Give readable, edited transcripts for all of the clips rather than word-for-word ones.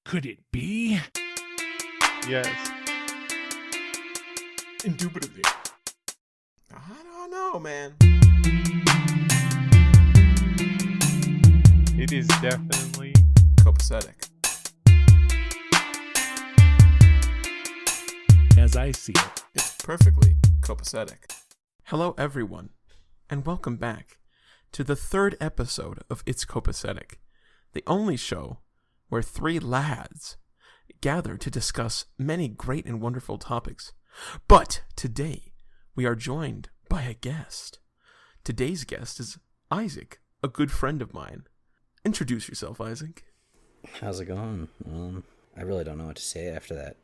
Could it be? Yes. Indubitably. I don't know, man. It is definitely Copacetic. As I see it. It's perfectly copacetic. Hello, everyone, and welcome back to the third episode of It's Copacetic, the only show where three lads gather to discuss many great and wonderful topics. But today, we are joined by a guest. Today's guest is Isaac, a good friend of mine. Introduce yourself, Isaac. How's it going? I really don't know what to say after that.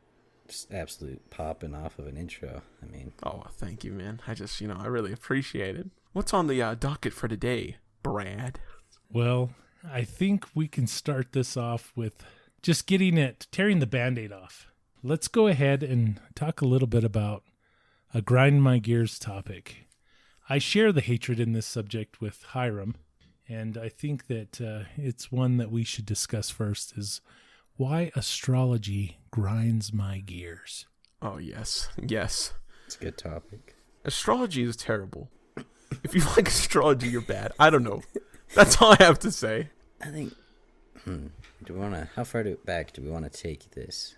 Just absolute popping off of an intro. Oh, thank you, man. I really appreciate it. What's on the docket for today, Brad? Well, I think we can start this off with just tearing the Band-Aid off. Let's go ahead and talk a little bit about a grind my gears topic. I share the hatred in this subject with Hiram, and I think that it's one that we should discuss first, is why astrology grinds my gears. Oh, yes. Yes. It's a good topic. Astrology is terrible. If you like astrology, you're bad. I don't know. That's all I have to say. I think, how far back do we want to take this?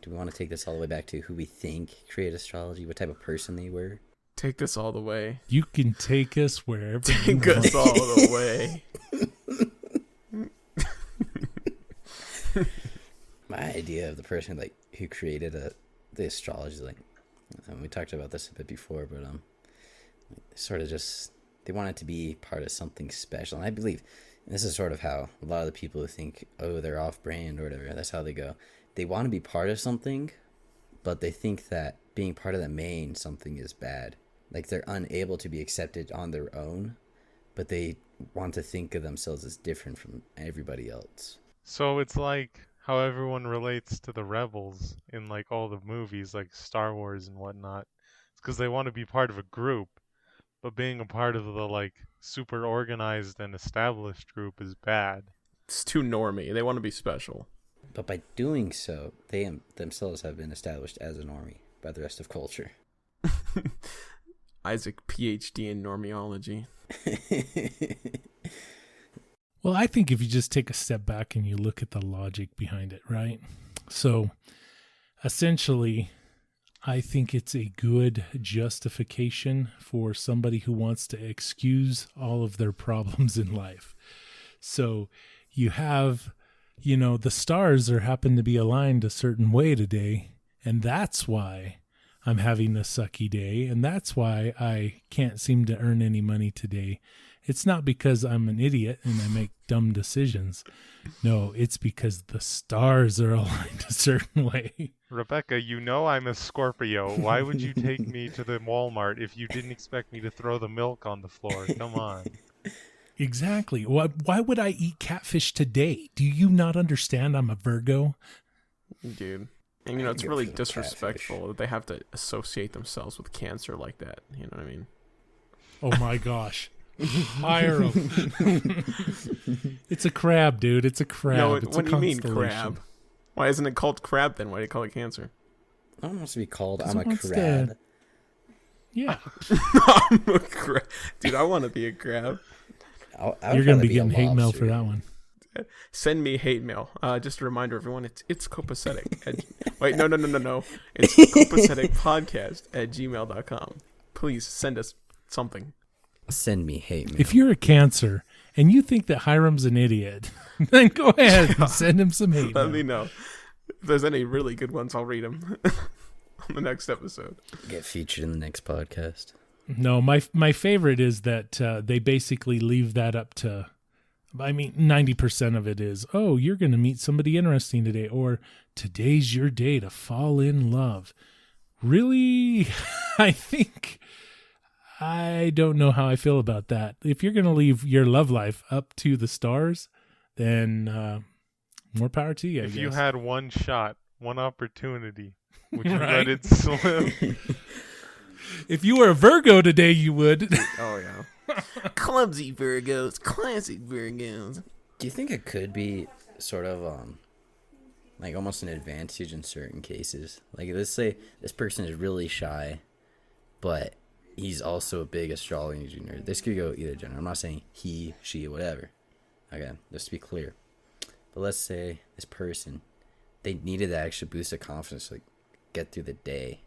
Do we want to take this all the way back to who we think created astrology, what type of person they were? Take this all the way. You can take us wherever Take you us want. all the way. My idea of the person who created the astrology, we talked about this a bit before, but sort of just they wanted to be part of something special, and I believe this is sort of how a lot of the people who think, oh, they're off brand or whatever, that's how they go. They want to be part of something, but they think that being part of the main something is bad. Like they're unable to be accepted on their own, but they want to think of themselves as different from everybody else. so it's like how everyone relates to the rebels in like all the movies like Star Wars and whatnot. It's because they want to be part of a group, but being a part of the like super organized and established group is bad. It's too normie. They want to be special. But by doing so, they themselves have been established as a normie by the rest of culture. Isaac, PhD in normiology. Well, I think if you just take a step back and you look at the logic behind it, right? So, essentially, I think it's a good justification for somebody who wants to excuse all of their problems in life. So, you have, the stars happen to be aligned a certain way today, and that's why I'm having a sucky day, and that's why I can't seem to earn any money today. It's not because I'm an idiot and I make dumb decisions. No, it's because the stars are aligned a certain way. Rebecca, I'm a Scorpio. Why would you take me to the Walmart if you didn't expect me to throw the milk on the floor? Come on. Exactly. Why would I eat catfish today? Do you not understand I'm a Virgo? Dude. And, it's really disrespectful that they have to associate themselves with cancer like that. You know what I mean? Oh, my gosh. Hire him. It's a crab, dude. It's a crab. No, it's what do you mean constellation. crab? Why isn't it called crab then? Why do you call it cancer? No one wants to be called Because I'm a it wants crab. to- Yeah. I'm a crab. Dude, I want to be a crab. You're going to be getting hate mail for that one. Send me hate mail. Just a reminder, everyone, it's Copacetic. Wait, no. It's copaceticpodcast@gmail.com. Please send us something. Send me hate mail. If you're a Cancer and you think that Hiram's an idiot, then go ahead and send him some hate Let mail. me know. If there's any really good ones, I'll read them on the next episode. Get featured in the next podcast. No, my favorite is that they basically leave that up to, 90% of it is, oh, you're going to meet somebody interesting today, or today's your day to fall in love. Really? I don't know how I feel about that. If you're going to leave your love life up to the stars, then more power to you, I If guess. you had one shot, one opportunity, would you Right. let it slip? If you were a Virgo today, you would. Oh, yeah. Clumsy Virgos. Classic Virgos. Do you think it could be sort of like almost an advantage in certain cases. Like let's say this person is really shy, but he's also a big astrology nerd. This could go either gender. I'm not saying he, she, whatever. Okay, just to be clear. But let's say this person, they needed that extra boost of confidence to like, get through the day.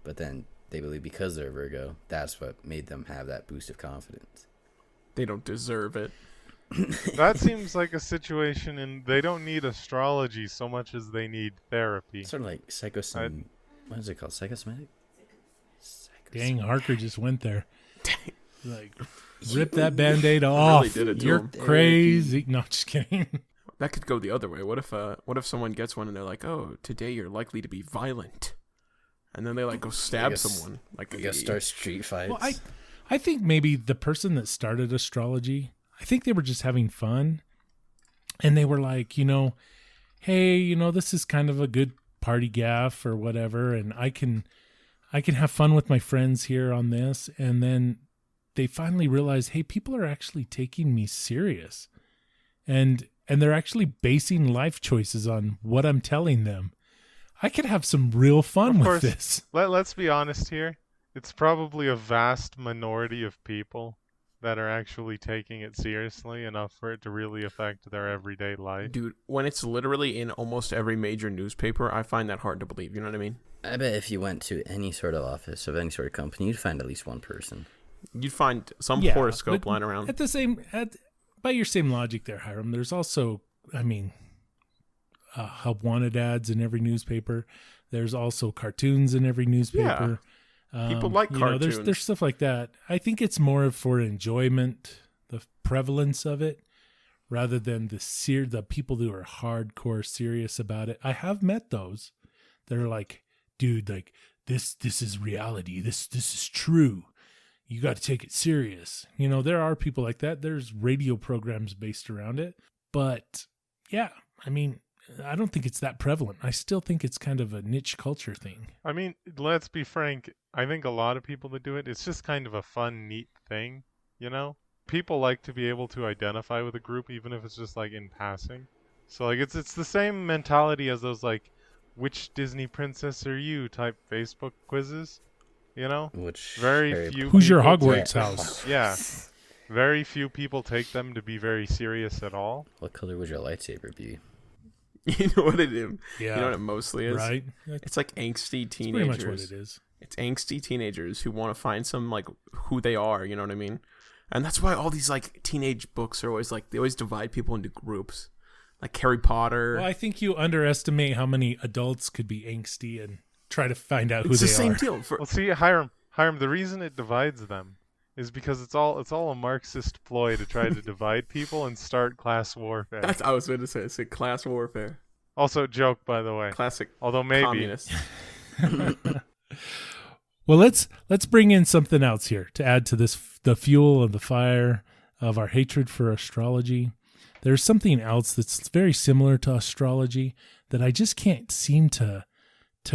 But then they believe because they're Virgo, that's what made them have that boost of confidence. They don't deserve it. That seems like a situation, and they don't need astrology so much as they need therapy. Sort of like what is it called? Psychosomatic? Dang, Harker just went there. Like, rip that Band-Aid off. Really did it to You're him. crazy. No, just kidding. That could go the other way. What if someone gets one and they're like, "Oh, today you're likely to be violent," and then they like go stab someone. Like, I guess start street fights. Well, I think maybe the person that started astrology, I think they were just having fun, and they were like, hey, this is kind of a good party gaff or whatever, and I can have fun with my friends here on this. And then they finally realized, hey, people are actually taking me serious, and they're actually basing life choices on what I'm telling them. I could have some real fun with this. Let's be honest here. It's probably a vast minority of people that are actually taking it seriously enough for it to really affect their everyday life. dude, when it's literally in almost every major newspaper, I find that hard to believe. You know what I mean? I bet if you went to any sort of office of any sort of company, you'd find at least one person. You'd find some Yeah, horoscope but lying around. By your same logic there, Hiram, there's also, help wanted ads in every newspaper. There's also cartoons in every newspaper. People like cartoons. There's stuff like that. I think it's more for enjoyment, the prevalence of it, rather than the people who are hardcore serious about it. I have met those that are like, dude, like this is reality. This is true. You got to take it serious. There are people like that. There's radio programs based around it. But yeah, I don't think it's that prevalent. I still think it's kind of a niche culture thing. Let's be frank. I think a lot of people that do it, it's just kind of a fun, neat thing, People like to be able to identify with a group, even if it's just like in passing. So like it's the same mentality as those like, which Disney princess are you type Facebook quizzes, Which very few. Who's your people Hogwarts take- house? Yeah, very few people take them to be very serious at all. What color would your lightsaber be? You know what it is? Yeah. You know what it mostly is? Right? It's like angsty That's teenagers. pretty much what it is. It's angsty teenagers who want to find some like who they are, you know what I mean? And that's why all these like teenage books are always like they always divide people into groups. Like Harry Potter. Well, I think you underestimate how many adults could be angsty and try to find out who it's they the same are. deal. Well, see, Hiram, the reason it divides them is because it's all a Marxist ploy to try to divide people and start class warfare. That's I was going to say. It's a class warfare. Also, joke, by the way. Classic. Although maybe. Communist. Well, let's bring in something else here to add to this, the fuel of the fire of our hatred for astrology. There's something else that's very similar to astrology that I just can't seem to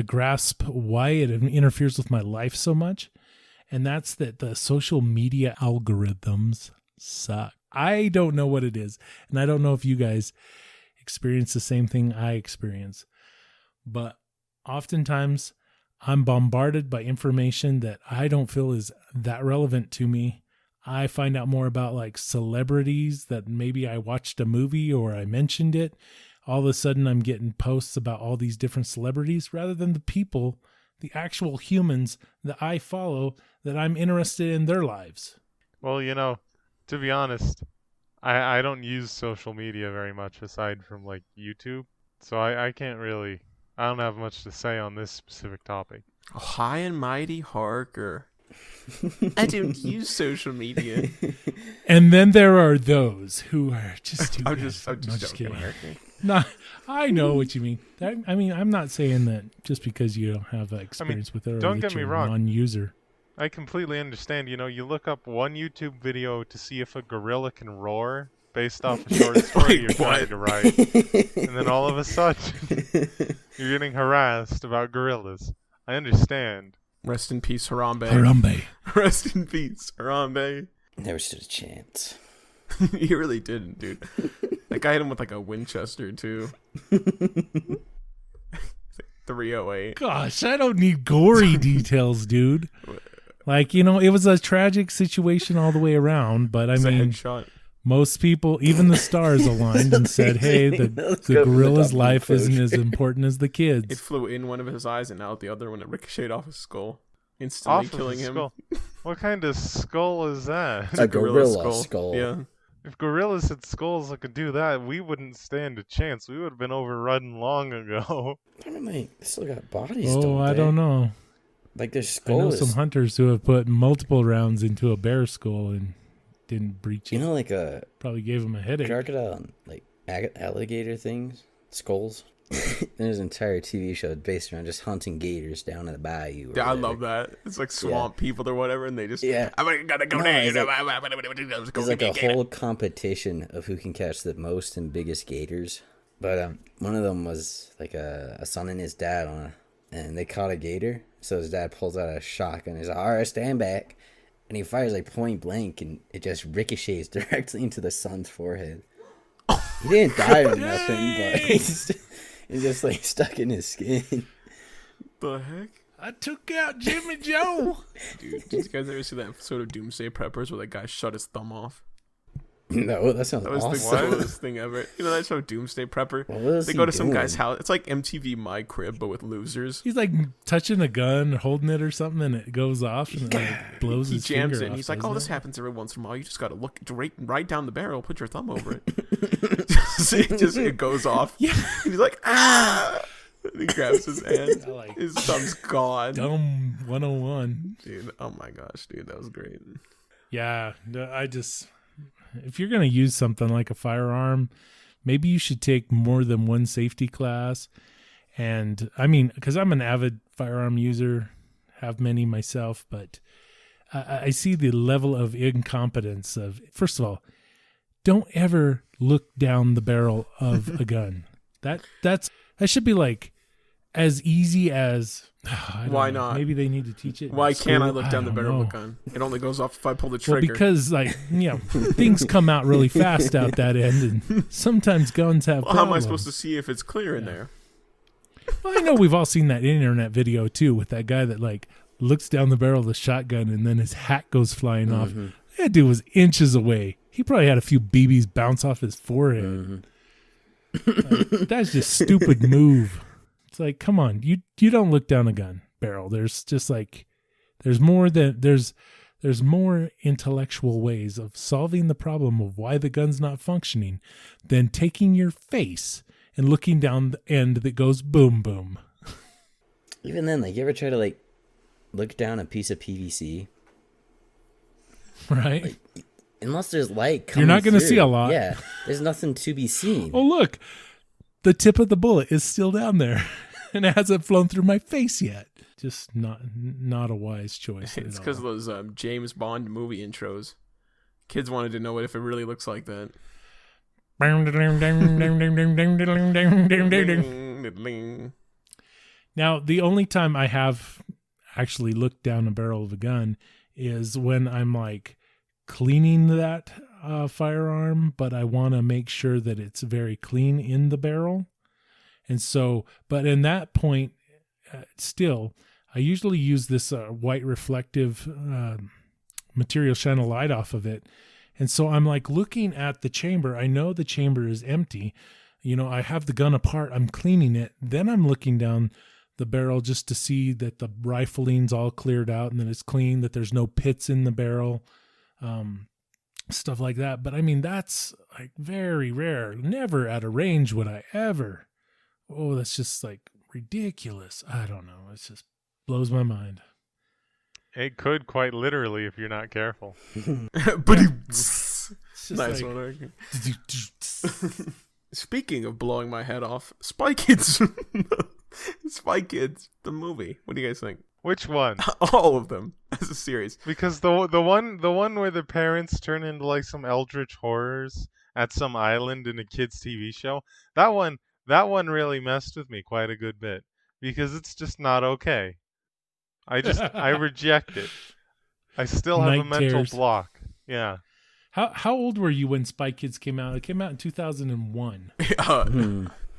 grasp why it interferes with my life so much, and that's that the social media algorithms suck. I don't know what it is, and I don't know if you guys experience the same thing I experience, but oftentimes I'm bombarded by information that I don't feel is that relevant to me. I find out more about like celebrities that maybe I watched a movie or I mentioned it. All of a sudden I'm getting posts about all these different celebrities rather than the people, the actual humans that I follow, that I'm interested in their lives. Well, to be honest, I don't use social media very much aside from like YouTube. So I can't really, I don't have much to say on this specific topic. Oh, high and mighty Harker. I don't use social media. And then there are those who are just too I'm good. just No, joking, Harker. No, I know what you mean. I'm not saying that just because you don't have experience with it or don't that get me you're wrong. a non-user. I completely understand. You look up one YouTube video to see if a gorilla can roar based off a short story you're trying to write. And then all of a sudden, you're getting harassed about gorillas. I understand. Rest in peace, Harambe. Harambe. Rest in peace, Harambe. Never stood a chance. He really didn't, dude. That guy hit him with like a Winchester, too. 308. Gosh, I don't need gory details, dude. Like, it was a tragic situation all the way around, but I It's a mean, headshot. most people, even the stars aligned and said, hey, Let's the go for the gorilla's top life approach. isn't as important as the It kids. flew in one of his eyes and out the other when it ricocheted off his skull, instantly Off killing of his him. skull. What kind of skull is that? A gorilla skull. Yeah. If gorillas had skulls that could do that, we wouldn't stand a chance. We would have been overrun long ago. I mean, they still got bodies, Oh, don't I they? don't know. Like their I skull know is... some hunters who have put multiple rounds into a bear skull and didn't breach it. like a Probably gave him a headache. crocodile and like alligator things, skulls. There's an entire TV show based around just hunting gators down in the bayou. Yeah, I love that. It's like swamp people or whatever, and they just I'm gonna go No, there. It's like a whole competition of who can catch the most and biggest gators. But one of them was like a son and his dad and they caught a gator. So his dad pulls out a shotgun. He's like, "All right, stand back," and he fires like point blank, and it just ricochets directly into the son's forehead. He didn't die or nothing, but he's just like stuck in his skin. The heck? I took out Jimmy Joe. Dude, did you guys ever see that episode of Doomsday Preppers where that guy shut his thumb off? No, that sounds That was awesome. the coolest thing ever. You know that show Doomsday Prepper? What was They he go to some doing? guy's house. It's like MTV My Crib, but with losers. He's like touching a gun or holding it or something, and it goes off and it like blows He his jams finger it, and off, he's like, doesn't "Oh, this it? happens every once in a while. You just gotta look right down the barrel, put your thumb over it." It goes off. Yeah. And he's like, "Ah!" And he grabs his hand. I like His thumb's gone. Dumb 101. Dude, oh my gosh, dude, that was great. Yeah, if you're going to use something like a firearm, maybe you should take more than one safety class. And I mean, because I'm an avid firearm user, have many myself, but I see the level of incompetence of, first of all, don't ever look down the barrel of a gun. That should be like as easy as, I don't Why know, not? Maybe they need to teach it. in Why can't I school. look down the don't barrel of know. a gun? It only goes off if I pull the Well, trigger. because things come out really fast out that end, and sometimes guns have Well, how am I problems. supposed to see if it's clear in there? Well, I know we've all seen that internet video too with that guy that like looks down the barrel of the shotgun and then his hat goes flying off. That dude was inches away. He probably had a few BBs bounce off his forehead. Like, that's just stupid move. It's like, come on, you don't look down a gun barrel. There's just like there's more intellectual ways of solving the problem of why the gun's not functioning than taking your face and looking down the end that goes boom boom. Even then, like, you ever try to like look down a piece of PVC? Right? Unless there's light coming You're not going to through. see a lot. Yeah, there's nothing to be seen. Oh, look. The tip of the bullet is still down there and it hasn't flown through my face yet. Just not a wise choice. It's at because of all. those James Bond movie intros. Kids wanted to know if it really looks like that. Now, the only time I have actually looked down a barrel of a gun is when I'm like cleaning that firearm, but I want to make sure that it's very clean in the barrel. And so, but in that point, still, I usually use this white reflective material, shine a light off of it. And so I'm like looking at the chamber. I know the chamber is empty. I have the gun apart. I'm cleaning it. Then I'm looking down the barrel just to see that the rifling's all cleared out and that it's clean, that there's no pits in the barrel, stuff like that. But I mean, that's like very rare. Never at a range would I ever. Oh, that's just like ridiculous. I don't know. It just blows my mind. It could quite literally if you're not careful. But It's just nice like, one. Speaking of blowing my head off, Spy Kids. Spy Kids, the movie. What do you guys think? Which one? All of them as a series. Because the one where the parents turn into like some eldritch horrors at some island in a kids TV show. That one really messed with me quite a good bit because it's just not okay. I reject it. I still have a Night mental terrors. block. Yeah. How old were you when Spy Kids came out? It came out in 2001.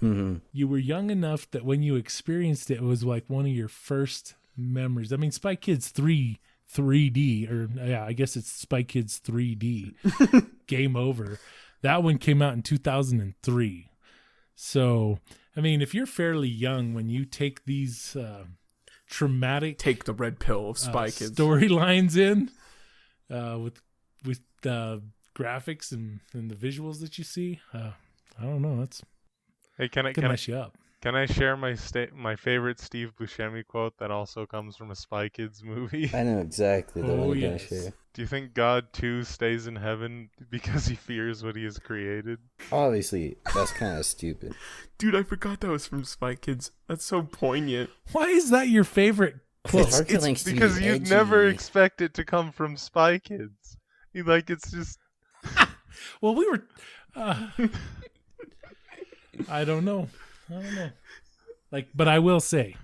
Mm-hmm. You were young enough that when you experienced it, it was like one of your first memories. I mean, Spy Kids 3D, or yeah, I guess it's Spy Kids 3D. Game Over. That one came out in 2003. So, I mean, if you're fairly young when you take these traumatic Take the red pill of Spy Kids. storylines in with graphics and the visuals that you see, I don't know. That's Hey, can I mess you up. can I share my favorite Steve Buscemi quote that also comes from a Spy Kids movie? I know exactly the Oh, one you're gonna yes. share. Do you think God too stays in heaven because he fears what he has created? Obviously, that's kind of stupid. Dude, I forgot that was from Spy Kids. That's so poignant. Why is that your favorite quote? It's hard for things to be Because you'd never edgy. expect it to come from Spy Kids. It's just Well, we were. I don't know. But I will say,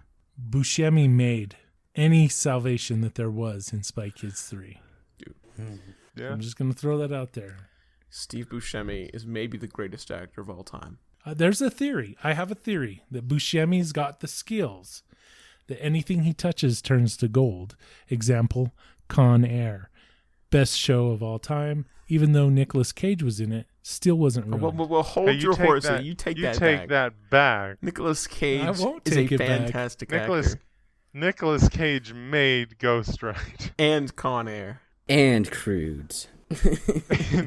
Buscemi made any salvation that there was in Spy Kids 3. yeah. I'm just going to throw that out there. Steve Buscemi is maybe the greatest actor of all time. There's a theory. I have a theory that Buscemi's got the skills that anything he touches turns to gold. Example, Con Air. Best show of all time. Even though Nicolas Cage was in it, still wasn't ruined. Well, hold Hey, your horses. You take that back. Nicolas Cage I won't is take a it back. fantastic actor. Nicolas Cage made Ghost Rider. And Con Air. And Crudes.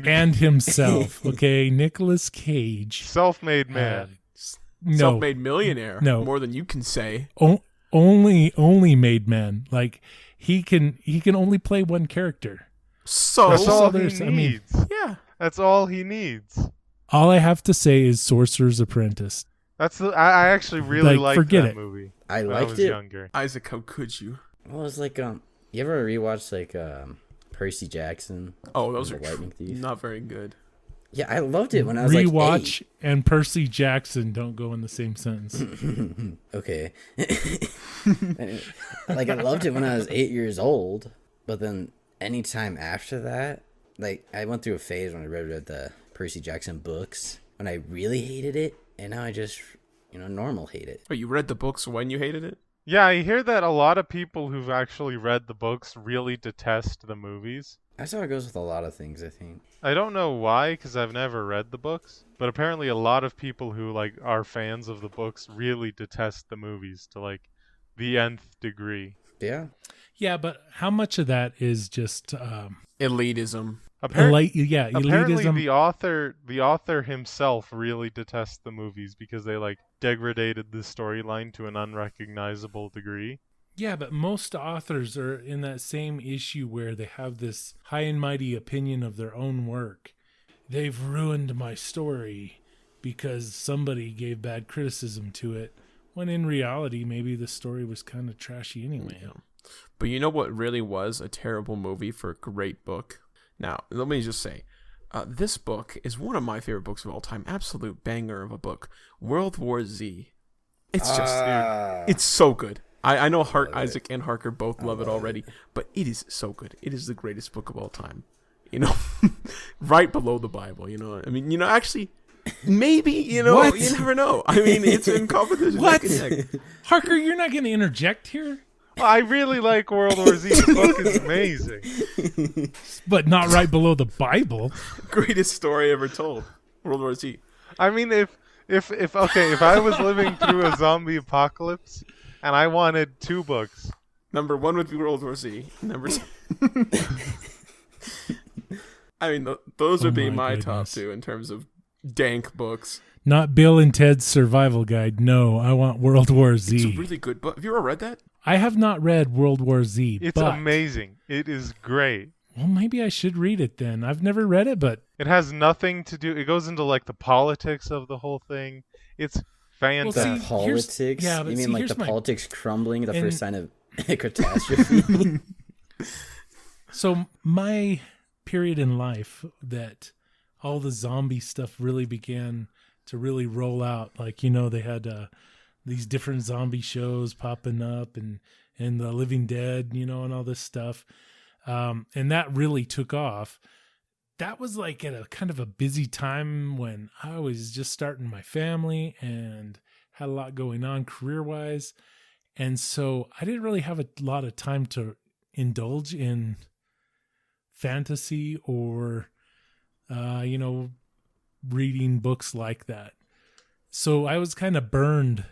And himself. Okay, Nicolas Cage. Self-made man. No. Self-made millionaire. No. More than you can say. Only made man. Like he can only play one character. So, That's all there's- he I mean- needs. yeah. That's all he needs. All I have to say is Sorcerer's Apprentice. I actually really liked forget that it. movie I when I liked was it. younger. Isaac, how could you? Well, it's like you ever rewatch Percy Jackson? Oh, those The are Lightning Thief? not very good. Yeah, I loved it when I was like Rewatch and Percy Jackson don't go in the same sentence. 8. Okay. Like I loved it when I was 8 years old, but then anytime after that, like I went through a phase when I read the Percy Jackson books when I really hated it, and now I just normal hate it. Oh, you read the books when you hated it? Yeah, I hear that a lot of people who've actually read the books really detest the movies. That's how it goes with a lot of things, I think. I don't know why, because I've never read the books, but apparently a lot of people who are fans of the books really detest the movies to the nth degree. Yeah. Yeah, but how much of that is just Elitism. Apparently elitism? the author himself really detests the movies because they degraded the storyline to an unrecognizable degree. Yeah, but most authors are in that same issue where they have this high and mighty opinion of their own work. They've ruined my story because somebody gave bad criticism to it, when in reality, maybe the story was kind of trashy anyway. Yeah. But you know what really was a terrible movie for a great book? Now, let me just say, this book is one of my favorite books of all time. Absolute banger of a book. World War Z. It's just, it's so good. I know Isaac and Harker both love it already, but it is so good. It is the greatest book of all time. Right below the Bible, I mean, actually, maybe, What? you never know. I mean, it's in competition. What? Harker, you're not going to interject here? Well, I really like World War Z. The book is amazing. But not right below the Bible. Greatest story ever told. World War Z. I mean, if I was living through a zombie apocalypse and I wanted 2 books. Number 1 would be World War Z. Number 2. I mean, those would be my top 2 in terms of dank books. Not Bill and Ted's Survival Guide. No, I want World War Z. It's a really good book. Have you ever read that? I have not read World War Z. It's but, amazing. It is great. Well, maybe I should read it then. I've never read it, but It has nothing to do. It goes into the politics of the whole thing. It's fantastic. see, Politics? yeah, but you mean see, the here's my- politics crumbling, the And- first sign of catastrophe? so my period in life that all the zombie stuff really began to really roll out. They had these different zombie shows popping up and The Living Dead, and all this stuff. And that really took off. that was like at a kind of a busy time when I was just starting my family and had a lot going on career-wise. And so I didn't really have a lot of time to indulge in fantasy or, reading books like that. So I was kind of burned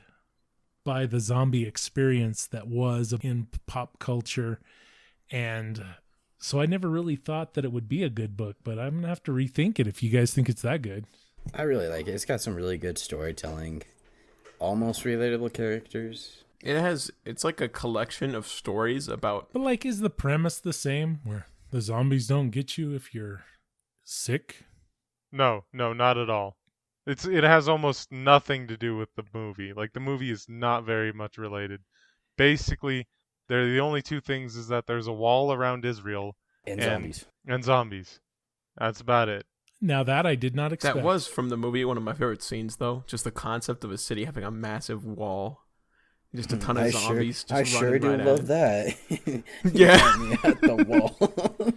by the zombie experience that was in pop culture. And so I never really thought that it would be a good book, but I'm going to have to rethink it if you guys think it's that good. I really like it. It's got some really good storytelling, almost relatable characters. It's like a collection of stories about... But like, is the premise the same where the zombies don't get you if you're sick? No, not at all. It has almost nothing to do with the movie. Like, the movie is not very much related. Basically, the only two things is that there's a wall around Israel And zombies. And zombies. That's about it. Now that I did not expect. That was from the movie one of my favorite scenes, though. Just the concept of a city having a massive wall. Just a ton of zombies just I sure running do right love that. Yeah. At the wall.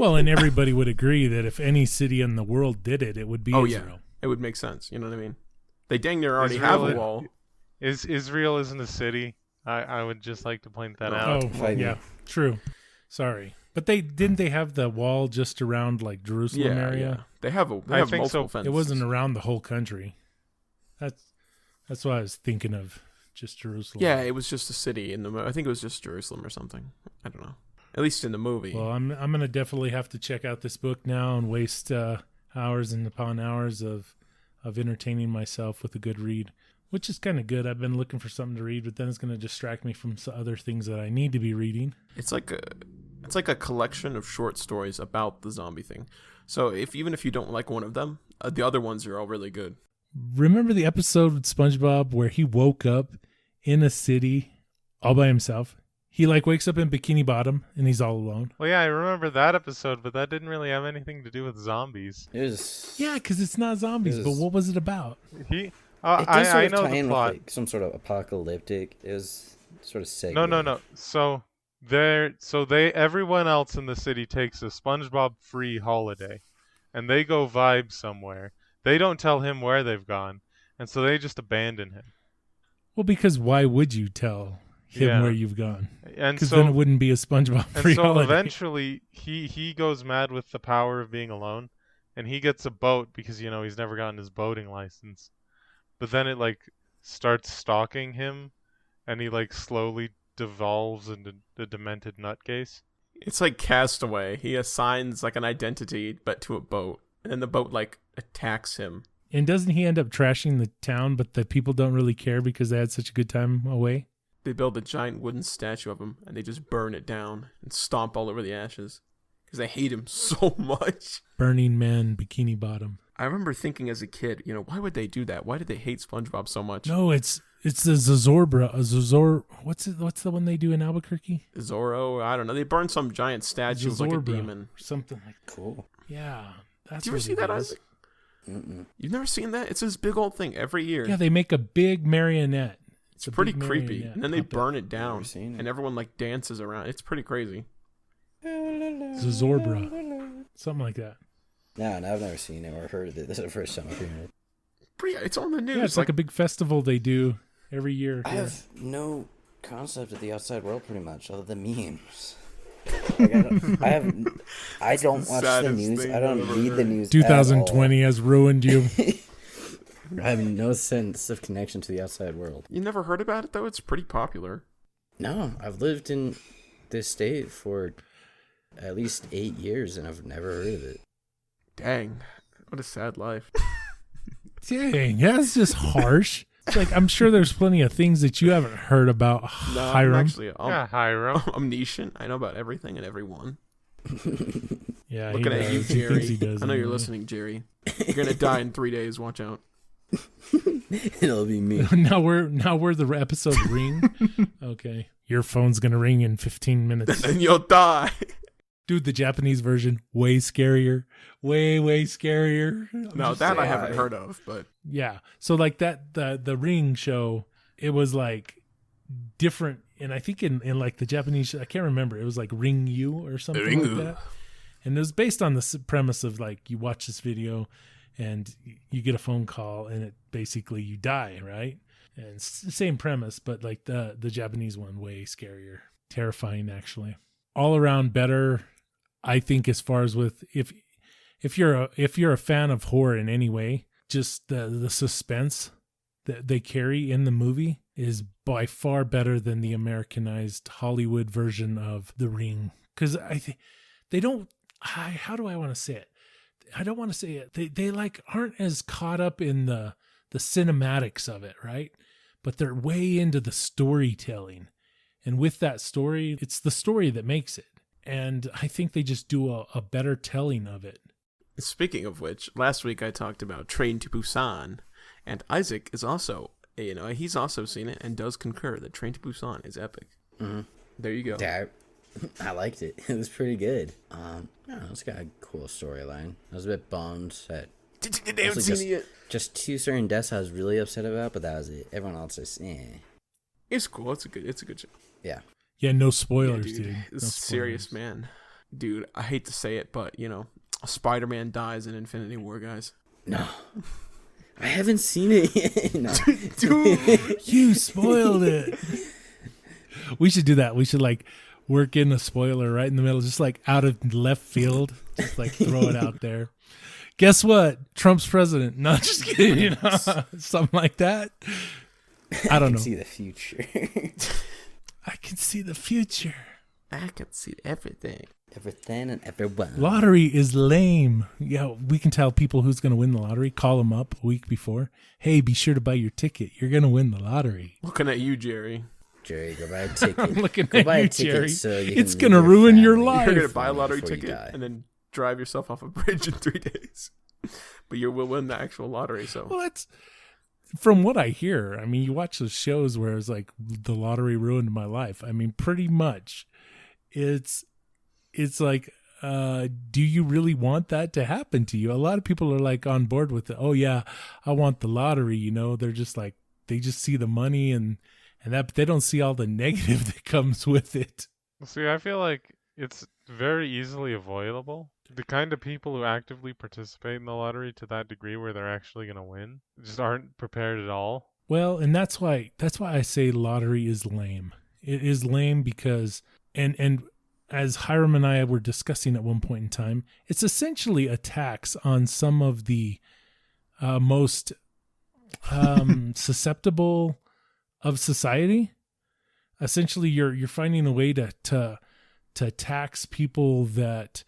Well, and everybody would agree that if any city in the world did it, it would be Israel. Yeah. It would make sense. You know what I mean? They dang near already have a wall. Israel isn't a city. I would just like to point that out. Oh, yeah, true. Sorry. But didn't they have the wall just around like Jerusalem area? Yeah. They have multiple fences. It wasn't around the whole country. That's what I was thinking of, just Jerusalem. Yeah, it was just a city I think it was just Jerusalem or something. I don't know. At least in the movie. Well, I'm gonna definitely have to check out this book now and waste hours and upon hours of entertaining myself with a good read, which is kind of good. I've been looking for something to read, but then it's going to distract me from some other things that I need to be reading. It's like a collection of short stories about the zombie thing. So even if you don't like one of them, the other ones are all really good. Remember the episode with SpongeBob where he woke up in a city all by himself? He wakes up in Bikini Bottom and he's all alone. Well, yeah, I remember that episode, but that didn't really have anything to do with zombies. Yeah, because it's not zombies. But what was it about? I know the plot. With, some sort of apocalyptic. It was sort of sick. No. So everyone else in the city takes a SpongeBob free holiday, and they go vibe somewhere. They don't tell him where they've gone, and so they just abandon him. Well, because why would you tell him where you've gone? And because then it wouldn't be a SpongeBob free holiday. And so eventually he goes mad with the power of being alone, and he gets a boat because he's never gotten his boating license. But then it starts stalking him, and he slowly devolves into the demented nutcase. It's like Castaway. He assigns an identity, but to a boat, and then the boat attacks him. And doesn't he end up trashing the town, but the people don't really care because they had such a good time away? They build a giant wooden statue of him, and they just burn it down and stomp all over the ashes because they hate him so much. Burning Man, Bikini Bottom. I remember thinking as a kid, why would they do that? Why did they hate SpongeBob so much? No, it's the what's the one they do in Albuquerque? Zorro, I don't know. They burn some giant statue of a demon. Or something like that. Cool. Yeah. That's Do you ever see that, Isaac? Mm-mm. You've never seen that? It's this big old thing every year. Yeah, they make a big marionette. It's pretty creepy. And then they burn it down. Seen it. And everyone dances around. It's pretty crazy. Zorbra. Something like that. No, I've never seen it or heard of it. This is the first time I'm hearing it. It's on the news. Yeah, it's like a big festival they do every year. I have no concept of the outside world pretty much, other than memes. I don't watch the news. I don't read the news. 2020 has ruined you. I have no sense of connection to the outside world. You never heard about it, though? It's pretty popular. No, I've lived in this state for at least 8 years, and I've never heard of it. Dang. What a sad life. Dang, that's just harsh. It's I'm sure there's plenty of things that you haven't heard about, No, Hiram. actually, Hiram. omniscient. I know about everything and everyone. Yeah, Looking at you, He thinks he Jerry. does I know you're anyway. listening, Jerry. You're going to die in 3 days. Watch out. It'll be me. Now we're the episode ring. Okay, your phone's gonna ring in 15 minutes. And you'll die. Dude, the Japanese version, way scarier. Way scarier. No, that I haven't heard of, but Yeah. So that the Ring show, it was different, and I think in the Japanese, I can't remember, it was Ring You or something like that. And it was based on the premise of like, you watch this video and you get a phone call and it basically you die, right? And it's the same premise, but like the Japanese one, way scarier, terrifying actually. All around better, I think, as far as with if you're a fan of horror in any way, just the suspense that they carry in the movie is by far better than the Americanized Hollywood version of The Ring. Because I think they don't. How do I want to say it? I don't want to say it. They like aren't as caught up in the cinematics of it, right? But they're way into the storytelling, and with that story, it's the story that makes it. And I think they just do a better telling of it. Speaking of which, last week I talked about Train to Busan, and Isaac is also, he's also seen it and does concur that Train to Busan is epic. Mm-hmm. There you go. Yeah, I liked it. It was pretty good. I don't know, it's got a cool storyline. I was a bit bummed that They haven't seen it yet. just two certain deaths I was really upset about, but that was it. Everyone else is, It's cool. It's a good show. Yeah. Yeah, no spoilers, dude. No It's serious, man. Dude, I hate to say it, but Spider-Man dies in Infinity War, guys. No. I haven't seen it yet. No. Dude, You spoiled it. We should do that. We should like work in a spoiler right in the middle, just like out of left field. Just like throw it out there. Guess what? Trump's president. No, just kidding. Something like that. I don't know. I can see the future. I can see the future. I can see everything. Everything and everyone. Lottery is lame. Yeah, we can tell people who's going to win the lottery. Call them up a week before. Hey, be sure to buy your ticket. You're going to win the lottery. Looking at you, Jerry. Jerry, go buy a ticket. I'm looking go at buy you, a ticket Jerry. so you It's can going to leave ruin your family life. You're going to buy a lottery before you ticket die. and then drive yourself off a bridge in 3 days. But you will win the actual lottery, so. Well, that's from what I hear. I mean, you watch those shows where it's like the lottery ruined my life. I mean, pretty much it's like, do you really want that to happen to you? A lot of people are like on board with it. Oh yeah, I want the lottery. They're just like, they just see the money and that, but they don't see all the negative that comes with it. See, I feel like it's very easily avoidable. The kind of people who actively participate in the lottery to that degree where they're actually going to win just aren't prepared at all. Well, and that's why I say lottery is lame. It is lame because, and as Hiram and I were discussing at one point in time, it's essentially a tax on some of the most susceptible of society. Essentially, you're finding a way to tax people that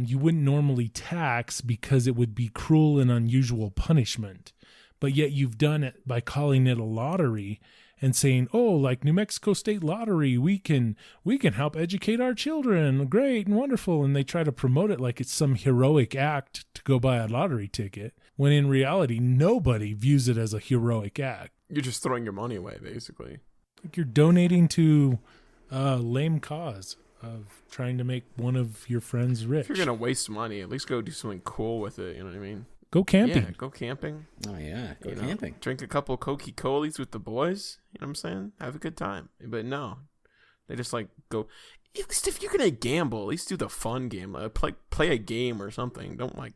you wouldn't normally tax because it would be cruel and unusual punishment. But yet you've done it by calling it a lottery and saying, oh, like New Mexico State Lottery, we can help educate our children. Great and wonderful. And they try to promote it like it's some heroic act to go buy a lottery ticket, when in reality, nobody views it as a heroic act. You're just throwing your money away, basically. Like you're donating to a lame cause of trying to make one of your friends rich. If you're going to waste money, at least go do something cool with it, you know what I mean? Go camping. Yeah, go camping. Oh yeah, go camping. Drink a couple Coca-Colas with the boys, you know what I'm saying? Have a good time. But no, they just like go, at least if you're going to gamble, at least do the fun game. Play a game or something. Don't like,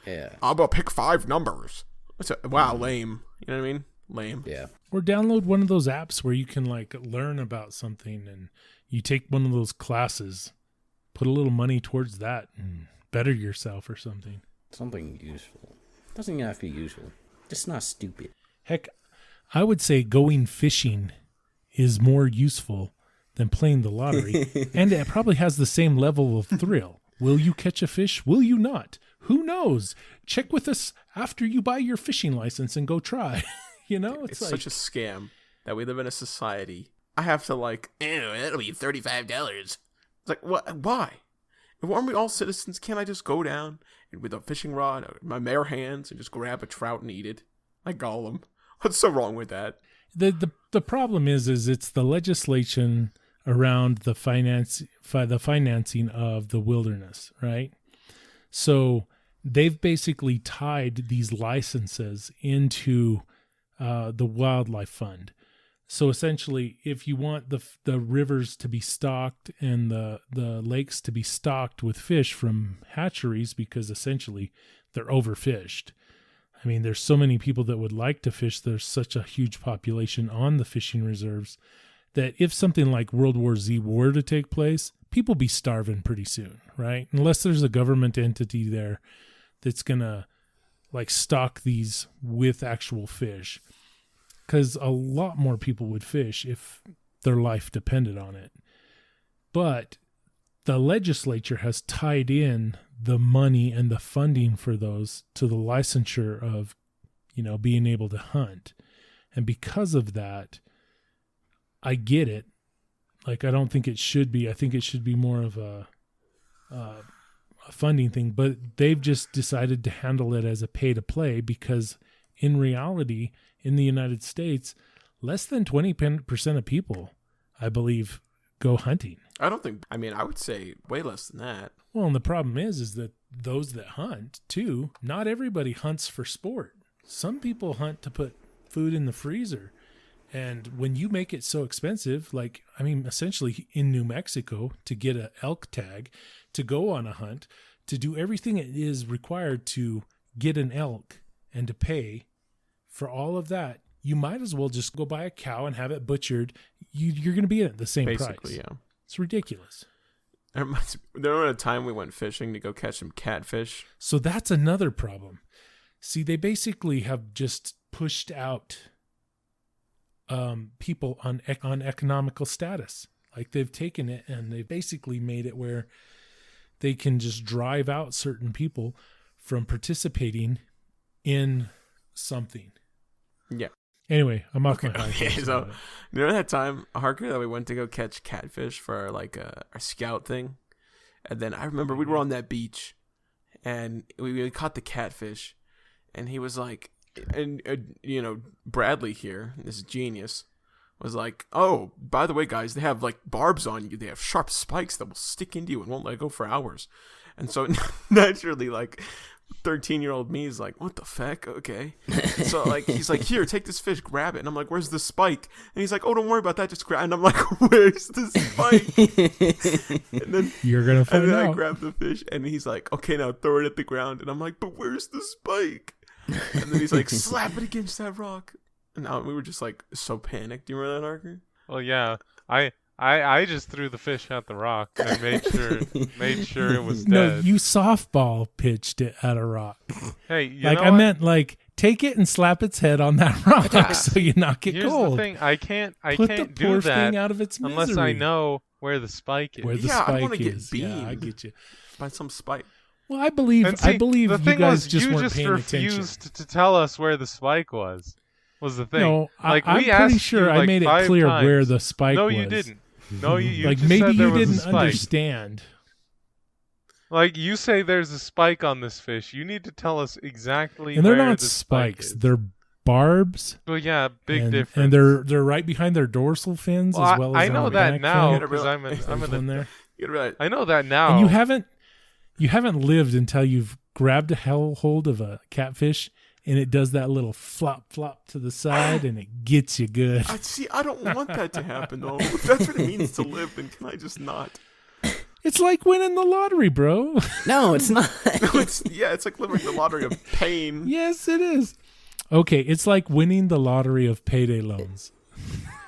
Yeah. I'm going to pick 5 numbers. Wow, lame. You know what I mean? Lame. Yeah. Or download one of those apps where you can like learn about something and you take one of those classes, put a little money towards that and better yourself or something. Something useful. Doesn't even have to be useful. Just not stupid. Heck, I would say going fishing is more useful than playing the lottery. And it probably has the same level of thrill. Will you catch a fish? Will you not? Who knows? Check with us after you buy your fishing license and go try. It's like, such a scam that we live in a society. I have to that'll be $35. It's like, what? Why? If aren't we all citizens? Can't I just go down and with a fishing rod, or my bare hands, and just grab a trout and eat it? Like Gollum. What's so wrong with that? The problem is it's the legislation around the financing of the wilderness, right? So they've basically tied these licenses into the wildlife fund. So essentially, if you want the rivers to be stocked and the lakes to be stocked with fish from hatcheries, because essentially they're overfished. I mean, there's so many people that would like to fish. There's such a huge population on the fishing reserves that if something like World War Z were to take place, people be starving pretty soon, right? Unless there's a government entity there that's going to like stock these with actual fish. Because a lot more people would fish if their life depended on it. But the legislature has tied in the money and the funding for those to the licensure of, being able to hunt. And because of that, I get it. Like, I don't think it should be. I think it should be more of a funding thing. But they've just decided to handle it as a pay-to-play because in reality, in the United States, less than 20% of people, I believe, go hunting. I would say way less than that. Well, and the problem is that those that hunt, too, not everybody hunts for sport. Some people hunt to put food in the freezer. And when you make it so expensive, essentially in New Mexico, to get an elk tag, to go on a hunt, to do everything it is required to get an elk and to pay for all of that, you might as well just go buy a cow and have it butchered. You're going to be at the same price. Basically, yeah. It's ridiculous. There was a time we went fishing to go catch some catfish. So that's another problem. See, they basically have just pushed out people on economical status. Like they've taken it and they've basically made it where they can just drive out certain people from participating in something. Yeah. Anyway, I'm off my high Okay, horse so about it. you know that time, Harker, that we went to go catch catfish for our scout thing? And then I remember we were on that beach and we caught the catfish and he was like, and Bradley here, this genius, was like, oh, by the way, guys, they have like barbs on you. They have sharp spikes that will stick into you and won't let go for hours. And so naturally, like, 13-year-old me is like, what the fuck? Okay. So like he's like, here, take this fish, grab it. And I'm like, where's the spike? And he's like, oh, don't worry about that, just grab it. And I'm like, where's the spike? And then you're gonna find out. I grab the fish and he's like, okay, now throw it at the ground. And I'm like, but where's the spike? And then he's like, slap it against that rock. And now we were just like so panicked. Do you remember that, Arker? Well, yeah. I just threw the fish at the rock and made sure it was dead. No, you softball pitched it at a rock. Hey, I meant like take it and slap its head on that rock so you knock it Here's cold. The thing, I can't Put the do poor that thing out of its misery. unless I know where the spike is. Where the Yeah, I spike wanna get is. beamed. Yeah, I get you. By some spike. Well, I believe And see, you the thing guys was, just you weren't just paying attention. refused to tell us where the spike was the thing. No, like, I'm we pretty asked sure you, I like, made it 5 clear times. where the spike No, was. you didn't. No, you like just maybe said there you was a didn't spike. understand. Like, you say there's a spike on this fish. You need to tell us exactly And they're where not the spike spikes. is. They're barbs. Well, yeah, big and, difference. And they're right behind their dorsal fins as well as I know on the that back now fin. because I'm There's an one there. You gotta realize, I know that now. And you haven't lived until you've grabbed a hold of a catfish and it does that little flop to the side and it gets you good. I don't want that to happen though. If that's what it means to live, then can I just not? It's like winning the lottery, bro. No, it's not. No, it's like living the lottery of pain. Yes, it is. Okay, it's like winning the lottery of payday loans.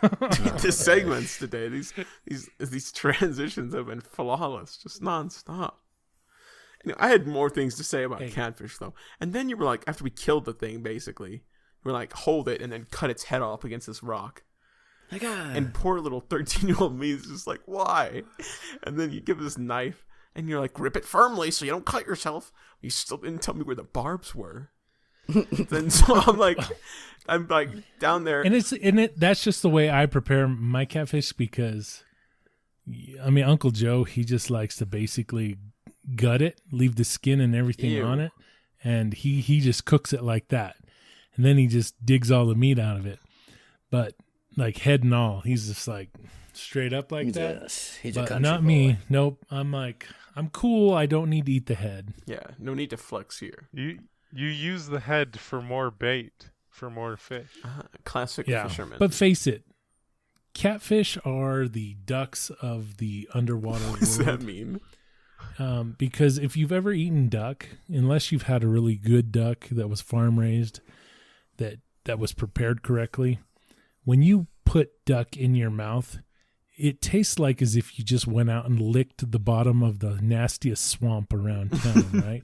The segments today, these transitions have been flawless, just nonstop. I had more things to say about catfish though, and then you were like, after we killed the thing, basically, you were like, hold it, and then cut its head off against this rock. And poor little 13-year-old me is just like, why? And then you give this knife, and you're like, grip it firmly so you don't cut yourself. You still didn't tell me where the barbs were. Then so I'm like down there, and that's just the way I prepare my catfish because, I mean, Uncle Joe, he just likes to basically gut it, leave the skin and everything on it, and he just cooks it like that, and then he just digs all the meat out of it, but like head and all, he's just like straight up like that. He's a but country not boy. me. Nope. I'm like, I'm cool. I don't need to eat the head. yeah, no need to flex here. You use the head for more bait, for more fish. Classic Yeah, fisherman. but face it, catfish are the ducks of the underwater world. What does that mean? Because if you've ever eaten duck, unless you've had a really good duck that was farm raised, that was prepared correctly, when you put duck in your mouth, it tastes like as if you just went out and licked the bottom of the nastiest swamp around town, right?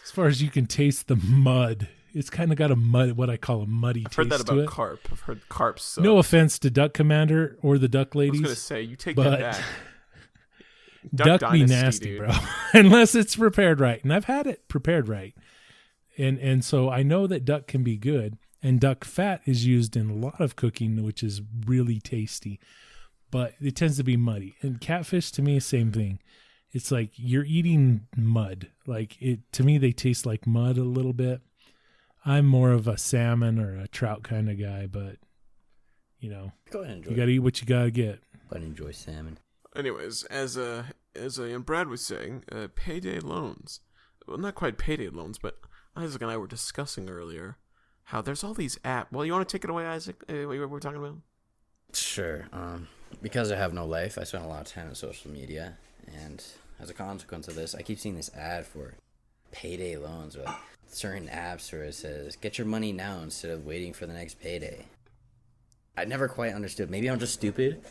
As far as you can taste the mud, it's kind of got a mud, what I call a muddy taste to it. I've heard that about carp. I've heard carps. So. No offense to Duck Commander or the Duck Ladies. I was going to say, you take that back. Duck Dynasty, be nasty, dude. bro. Unless it's prepared right. And I've had it prepared right. And so I know that duck can be good. And duck fat is used in a lot of cooking, which is really tasty. But it tends to be muddy. And catfish, to me, same thing. It's like you're eating mud. Like to me, they taste like mud a little bit. I'm more of a salmon or a trout kind of guy, but, Go ahead and enjoy. You got to eat what you got to get. Go ahead and enjoy salmon. Anyways, as and Brad was saying, payday loans. Well, not quite payday loans, but Isaac and I were discussing earlier how there's all these apps. Well, you want to take it away, Isaac? What we're talking about? Sure. Because I have no life, I spend a lot of time on social media, and as a consequence of this, I keep seeing this ad for payday loans or certain apps where it says, get your money now instead of waiting for the next payday. I never quite understood. Maybe I'm just stupid,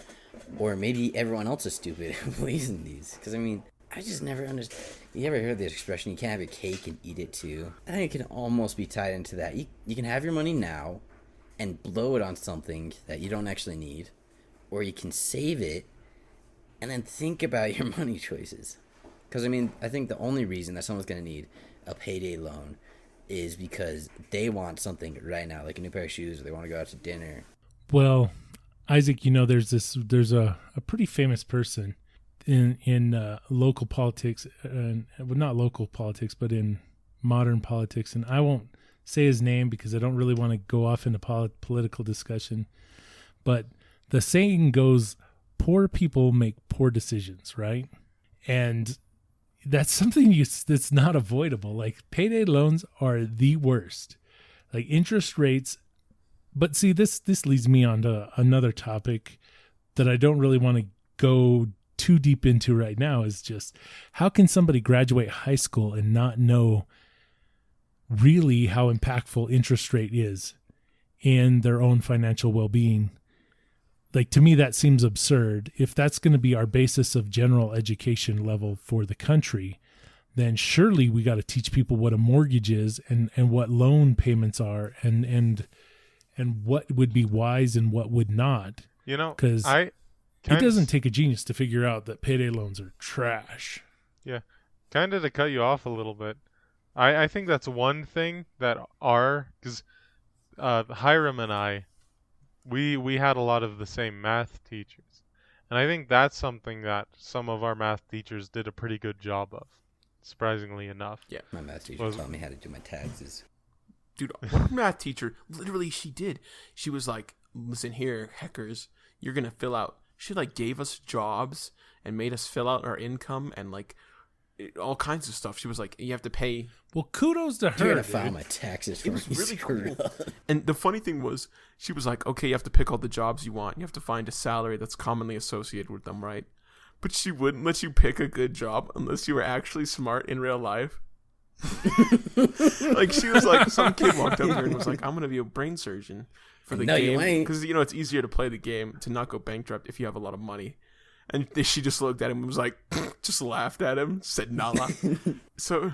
or maybe everyone else is stupid who believes in these. Because, I just never understood. You ever heard this expression, you can't have your cake and eat it too? I think it can almost be tied into that. You can have your money now and blow it on something that you don't actually need, or you can save it and then think about your money choices. Because, I think the only reason that someone's going to need a payday loan is because they want something right now, like a new pair of shoes, or they want to go out to dinner. Well, Isaac, there's a pretty famous person in local politics, well, not local politics, but in modern politics, and I won't say his name because I don't really want to go off into political discussion, but the saying goes, poor people make poor decisions, right? And that's something that's not avoidable. Like, payday loans are the worst. Like, interest rates. But see, this leads me on to another topic that I don't really want to go too deep into right now, is just how can somebody graduate high school and not know really how impactful interest rate is in their own financial well-being? Like, to me, that seems absurd. If that's going to be our basis of general education level for the country, then surely we got to teach people what a mortgage is and what loan payments are and what would be wise and what would not. Because it doesn't take a genius to figure out that payday loans are trash. Yeah. Kind of to cut you off a little bit. I think that's one thing that because Hiram and I, we had a lot of the same math teachers. And I think that's something that some of our math teachers did a pretty good job of, surprisingly enough. Yeah, my math teacher taught me how to do my taxes. Dude, our math teacher, literally, she did. She was like, listen here, heckers, you're going to fill out. She, gave us jobs and made us fill out our income and, all kinds of stuff. She was like, you have to pay. Well, kudos to her. You're going to file my taxes for me. It was really cool. And the funny thing was, she was like, okay, you have to pick all the jobs you want. You have to find a salary that's commonly associated with them, right? But she wouldn't let you pick a good job unless you were actually smart in real life. She was like, some kid walked up here and was like, I'm gonna be a brain surgeon for the game because it's easier to play the game to not go bankrupt if you have a lot of money. And she just looked at him and was like, just laughed at him, said nala. So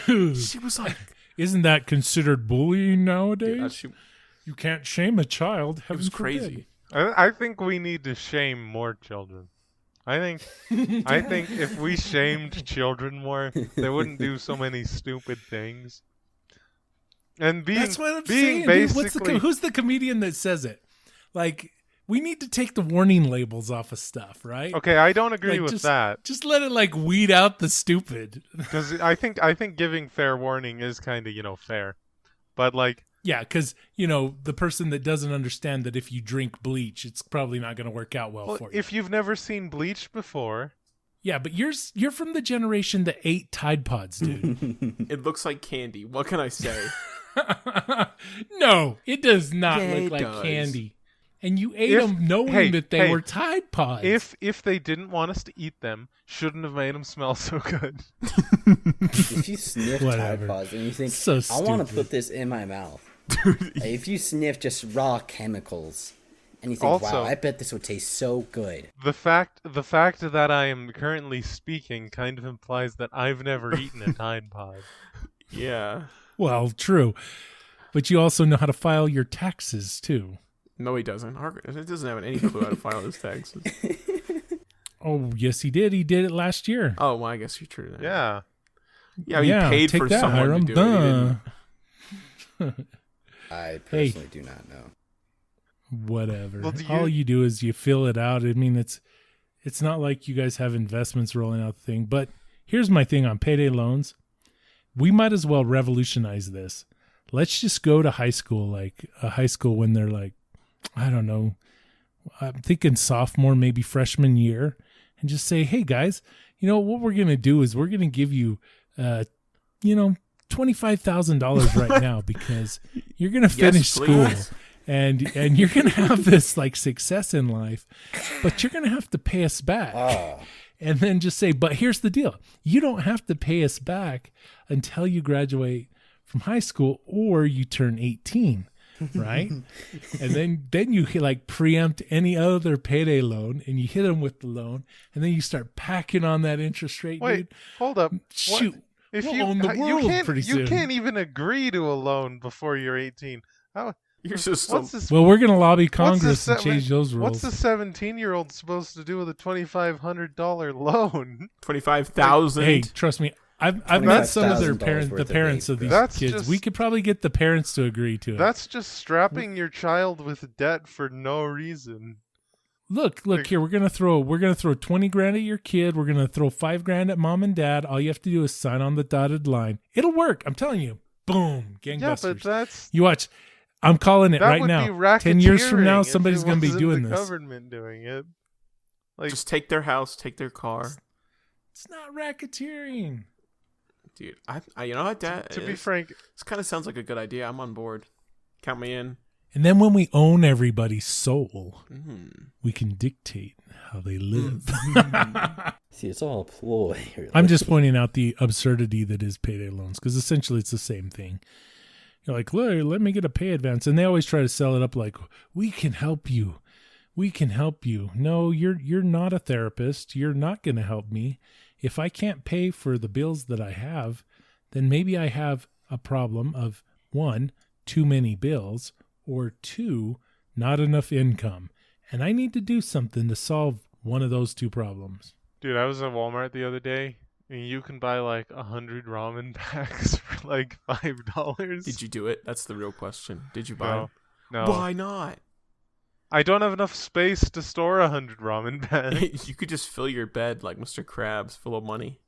Dude, she was like, isn't that considered bullying nowadays? Yeah, you can't shame a child. It was crazy. I think we need to shame more children. I think if we shamed children more, they wouldn't do so many stupid things. And that's what I'm saying. Basically, who's the comedian that says it? We need to take the warning labels off of stuff, right? Okay, I don't agree with that. Just let it weed out the stupid. Because I think giving fair warning is kind of fair, but yeah, because the person that doesn't understand that if you drink bleach, it's probably not going to work out well for you. If you've never seen Bleach before, yeah, but you're from the generation that ate Tide Pods, dude. It looks like candy. What can I say? No, it does not look like candy. And you ate them knowing that they were Tide Pods. If they didn't want us to eat them, shouldn't have made them smell so good. If you sniff Tide Pods and you think, I want to put this in my mouth. Dude. Like, if you sniff just raw chemicals and you think, Also, wow, I bet this would taste so good. The fact that I am currently speaking kind of implies that I've never eaten a Tide Pod. Yeah. Well, true. But you also know how to file your taxes, too. No, he doesn't. It doesn't have any clue how to file his taxes. Oh, yes, he did. He did it last year. Oh, well, I guess you're true. Then. Yeah. Yeah, he paid for someone Hiram. to do it. I personally do not know. Whatever. Well, all you do is you fill it out. I mean, it's not like you guys have investments rolling out the thing. But here's my thing on payday loans. We might as well revolutionize this. Let's just go to high school, like a high school when they're like, I don't know, I'm thinking sophomore, maybe freshman year, and just say, hey guys, what we're going to do is we're going to give you, $25,000 right now because you're going to finish school and you're going to have this like success in life, but you're going to have to pay us back. Oh. And then just say, but here's the deal. You don't have to pay us back until you graduate from high school or you turn 18, right? And then you like preempt any other payday loan and you hit them with the loan and then you start packing on that interest rate. Wait, dude. hold up. Shoot. If we'll own the world pretty soon. You can't even agree to a loan before you're 18. You're just well, we're going to lobby Congress and change those rules. What's a 17-year-old supposed to do with a $2,500 loan? $25,000. Hey, trust me. I've met some of their parents, the parents of these kids. We could probably get the parents to agree to it. That's just strapping your child with debt for no reason. Look here. We're gonna throw $20,000 at your kid. We're gonna throw $5,000 at mom and dad. All you have to do is sign on the dotted line. It'll work. I'm telling you. Boom, gangbusters. Yeah, but that's you watch. I'm calling it right now. 10 years from now, somebody's gonna be doing this. Government doing it. Like, just take their house, take their car. It's not racketeering. Dude, I you know what, Dad? To be frank, this kind of sounds like a good idea. I'm on board. Count me in. And then when we own everybody's soul, we can dictate how they live. See, it's all a ploy. Really. I'm just pointing out the absurdity that is payday loans because essentially it's the same thing. You're like, look, let me get a pay advance. And they always try to sell it up like, we can help you. We can help you. No, you're not a therapist. You're not going to help me. If I can't pay for the bills that I have, then maybe I have a problem of 1, too many bills, or 2, not enough income. And I need to do something to solve one of those 2 problems. Dude, I was at Walmart the other day, and you can buy like 100 ramen packs for like $5. Did you do it? That's the real question. Did you buy them? No. Why not? I don't have enough space to store 100 ramen packs. You could just fill your bed like Mr. Krabs, full of money.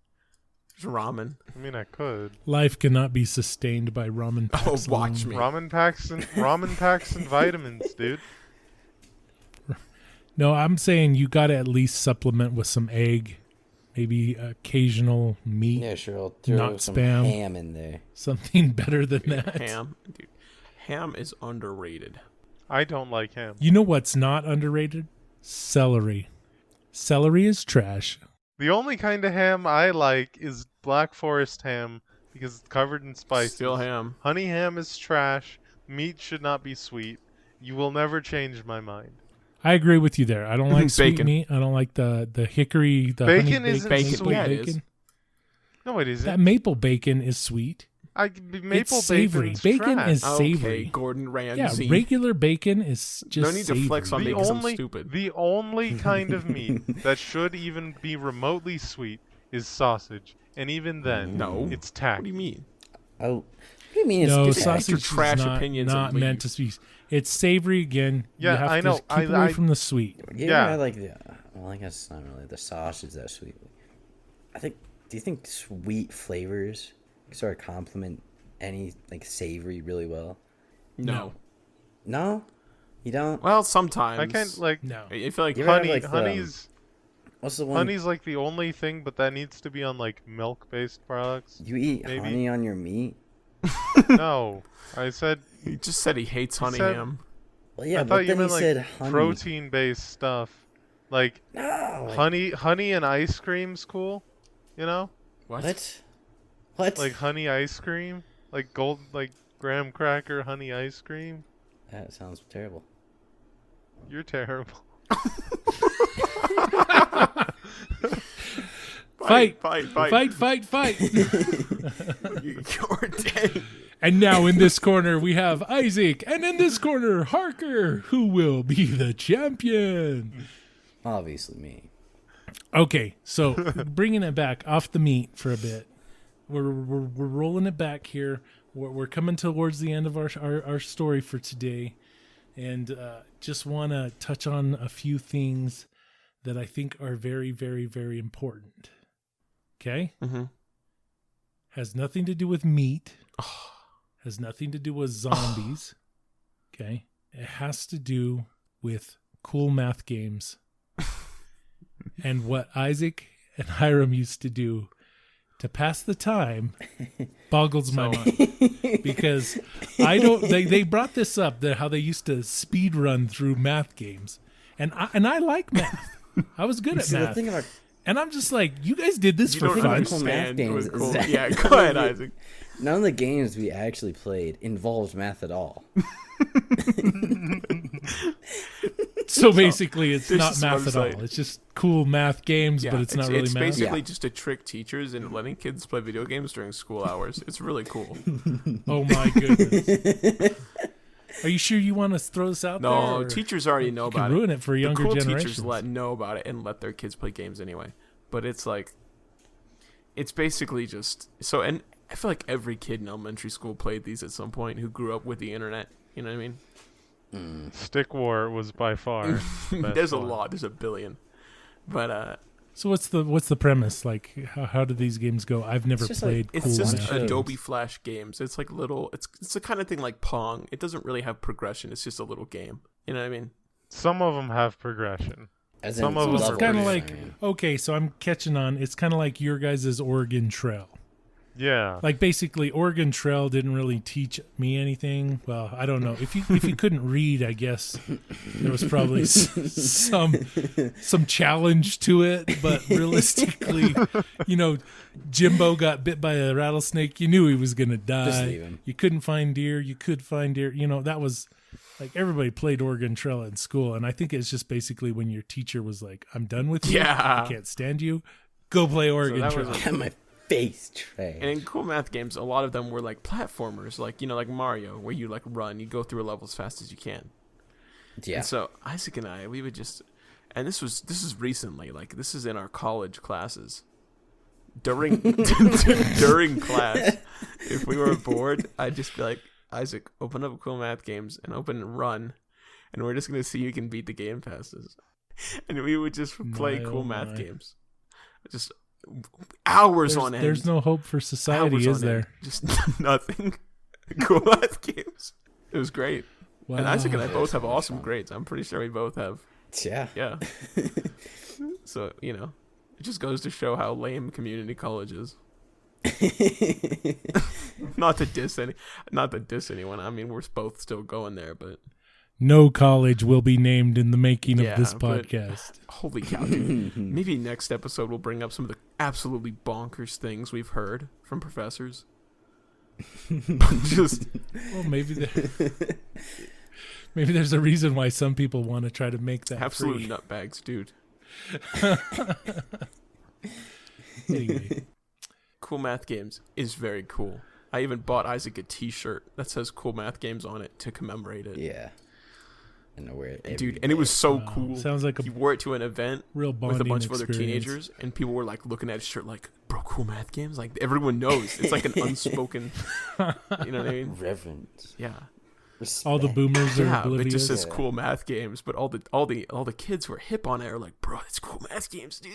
There's ramen. I mean, I could. Life cannot be sustained by ramen packs. Oh, watch me. Ramen packs and vitamins, dude. No, I'm saying you got to at least supplement with some egg, maybe occasional meat. Yeah, sure. I'll throw not some spam. ham in there. Something better than that. Ham. Dude, ham is underrated. I don't like ham. You know what's not underrated? Celery. Celery is trash. The only kind of ham I like is Black Forest ham because it's covered in spices. Still ham. Honey ham is trash. Meat should not be sweet. You will never change my mind. I agree with you there. I don't like sweet Bacon. meat. I don't like the hickory, the Bacon honey isn't bacon. sweet. Yeah, it bacon. is. No, it isn't. That maple bacon is sweet. Maple It's savory. bacon's Bacon trash. is savory. Okay, Gordon Yeah, Ramsay. regular bacon is just No need to flex on savory. me because I'm stupid. The only kind of meat that should even be remotely sweet is sausage, and even then, No. it's tacky. What do you mean? Oh, what do you mean? It's No, good? sausage trash is opinions not and meant leave. to be. It's savory again. Yeah, you have I to know. keep away from the sweet. Yeah. I like the. Well, I guess not really the sausage that sweet. I think. Do you think sweet flavors sort of complement any like savory really well? No. No, you don't. Well, sometimes. I can't like No. I feel like You ever have, honey. like, the, Honey's What's the one? honey's like the only thing, but that needs to be on like milk-based products. You eat maybe. honey on your meat? No, I said he just said he hates honey said- ham. Well, yeah, I but thought you then he meant said like honey. protein-based stuff. Like No. honey and ice cream's cool. You know? What? What? Like honey ice cream? Like graham cracker honey ice cream? That sounds terrible. You're terrible. Fight. Fight. You're dead. And now in this corner we have Isaac, and in this corner Harker, who will be the champion. Obviously me. Okay, so bringing it back off the meat for a bit. We're rolling it back here. We're coming towards the end of our story for today, and just want to touch on a few things that I think are very, very, very important. Okay? Mm-hmm. Has nothing to do with meat. Has nothing to do with zombies. Okay? It has to do with Coolmath Games and what Isaac and Hiram used to do to pass the time boggles my mind, because they brought this up, that how they used to speed run through math games, and I like math. I was good at See, the math. thing about And I'm just like, you guys did this You for don't fun. understand Cool math with games cool- is that- Yeah, go ahead, Isaac. none of the games we actually played involved math at all. So basically, it's this not is what math I'm at saying. all. It's just cool math games, Yeah, but it's not really it's math. basically Yeah. just to trick teachers into letting kids play video games during school hours. It's really cool. Oh my goodness. Are you sure you want to throw this out there? No, or teachers already know you can about ruin it. it for The younger cool generations. teachers know about it and let their kids play games anyway. But it's like, it's basically just so. And I feel like every kid in elementary school played these at some point who grew up with the internet. You know what I mean? Stick War was by far the best There's a one. lot. There's a billion. But So what's the premise? Like, how do these games go? I've never just played it's cool just math. Math. Adobe Flash games. It's like little. It's the kind of thing like Pong. It doesn't really have progression. It's just a little game. You know what I mean? Some of them have progression. As Some in of them It's are kind of pretty like, I mean, okay, so I'm catching on. It's kind of like your guys' Oregon Trail. Yeah. Like, basically, Oregon Trail didn't really teach me anything. Well, I don't know. If you couldn't read, I guess there was probably some challenge to it. But realistically, Jimbo got bit by a rattlesnake. You knew he was going to Just die. leave him. You couldn't find deer. You could find deer. That was like everybody played Oregon Trail in school. And I think it's just basically when your teacher was like, I'm done with you. Yeah. I can't stand you. Go play Oregon that Trail. was Get my face trash. And in cool math games, a lot of them were like platformers, like like Mario, where you like run, you go through a level as fast as you can. Yeah. And so Isaac and I, we would just, and this is recently, like this is in our college classes. During during class, if we were bored, I'd just be like, Isaac, open up Cool Math Games and open and run, and we're just gonna see who can beat the game fastest. And we would just play My, Cool oh Math my. Games, just hours on end. There's no hope for society, Hours is on there? end. Just nothing. Cool Math Games. It was great. Wow. And Isaac and I It both was have so much awesome fun. grades. I'm pretty sure we both have. Yeah. Yeah. So, it just goes to show how lame community college is. Not to diss anyone. I mean, we're both still going there, but No college will be named in the making Yeah, of this but- podcast. holy cow, dude. Maybe next episode we'll bring up some of the absolutely bonkers things we've heard from professors. Just Well, maybe there's a reason why some people want to try to make that absolute free. nutbags, dude. Anyway, Cool Math Games is very cool. I even bought Isaac a t-shirt that says Cool Math Games on it to commemorate it. Yeah. And I wear it every Dude, and it was so Wow. cool. Sounds like a He wore it to an event real bonding with a bunch of other experience. teenagers, and people were like looking at his shirt like, bro, Cool Math Games? Like, everyone knows. It's like an unspoken, you know what I mean? reverence. Yeah. All the Respect. boomers are Yeah, it oblivious. just says Yeah. Cool Math Games, but all the kids who are hip on it are like, bro, it's Cool Math Games, dude.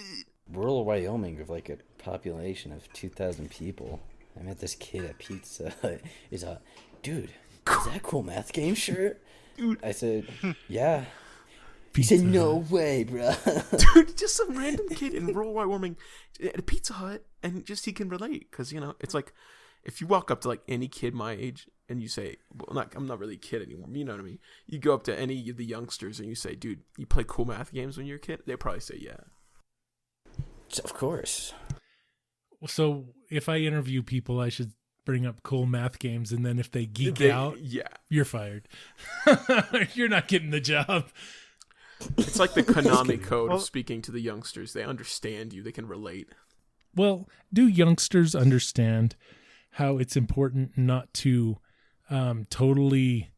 Rural Wyoming with like a population of 2,000 people. I met this kid at Pizza Hut. He's like, dude, is that Cool Math Game shirt? Dude. I said, yeah. He Pizza said, no Hut. way, bro. Dude, just some random kid in rural Wyoming at a Pizza Hut, and just he can relate because it's like if you walk up to like any kid my age and you say, well, I'm not really a kid anymore. You know what I mean? You go up to any of the youngsters and you say, dude, you play Coolmath Games when you're a kid? They probably say, yeah. Of course. So if I interview people, I should bring up Coolmath Games, and then if they geek out, you're fired. You're not getting the job. It's like the Konami code of speaking to the youngsters. They understand you. They can relate. Well, do youngsters understand how it's important not to totally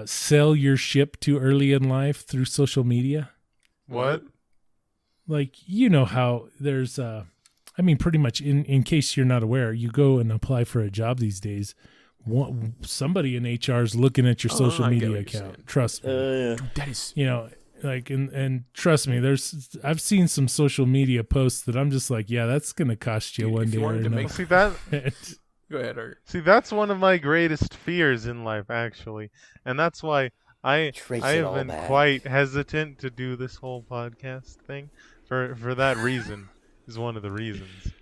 sell your ship too early in life through social media? What? Like, you know how there's pretty much in case you're not aware, you go and apply for a job these days. Somebody in HR is looking at your social media account. Trust me. Dude, that is, like, and trust me, I've seen some social media posts that I'm just like, yeah, that's going to cost you one day or another. See that? Go ahead, Art. See, that's one of my greatest fears in life, actually. And that's why I have been quite hesitant to do this whole podcast thing. For that reason is one of the reasons.